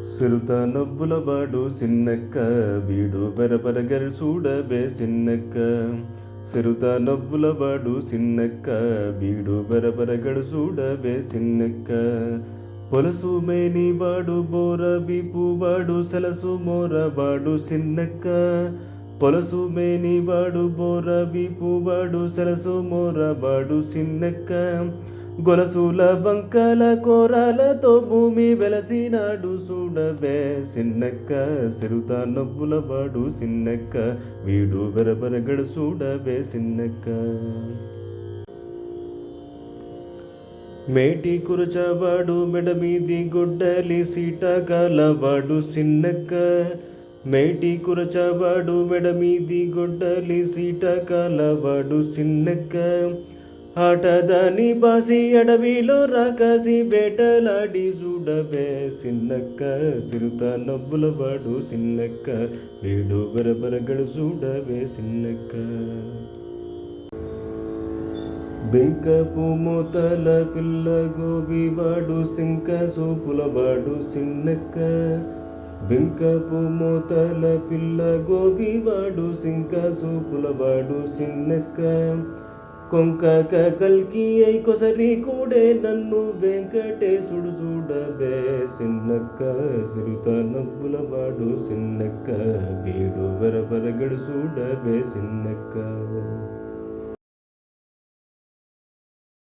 సిరుత నవ్వులవాడు సిన్నక్క వీడు బెరబెరగరు చూడబే సిన్నక్క. సిరుత నవ్వులవాడు సిన్నక్క వీడు బెరబెరగడు చూడబే సిన్నక్క. పొలసు మేనివాడు బోర బీపువాడు సలసు మోరవాడు సిన్నక్క. పొలసు మేనివాడు బోర బీపువాడు సలసు మోరవాడు సిన్నక్క. గొలసుల వంకల కోరాలతో భూమి వెలసినాడు చూడవే సిన్నక్క. సిరుత నవ్వులవాడు సిన్నక్క వీడు బెరబెరగడు చూడవే సిన్నక్క. మేటి కురచవాడు మెడమీది గుడ్డలి సీట కాలవాడు సిన్నక్క. మేటి కురచవాడు మెడమీది గుడ్డలి సీట కాలవాడు సిన్నక్క. ఆటదాని బాసి అడవిలో రాకాసి వేటలాడి చూడవే సిన్నక్క. సిరుత నవ్వులవాడు సిన్నక్క వీడు బెరబెరగడు చూడవే సిన్నక్క. బెంకపు మోతల పిల్ల గోబివాడు సింక సూపులవాడు సిన్నక్క. బెంకపు మోతల పిల్ల గోబివాడు సింక సూపులవాడు సిన్నక్క. కొంకక కల్కి అయి కొసరి కూడే నన్ను వెంకటేశుడు చూడవే సిన్నక్క. సిరుత నవ్వులవాడు సిన్నక్క వీడు బెరబెరగడు చూడవే సిన్నక్క.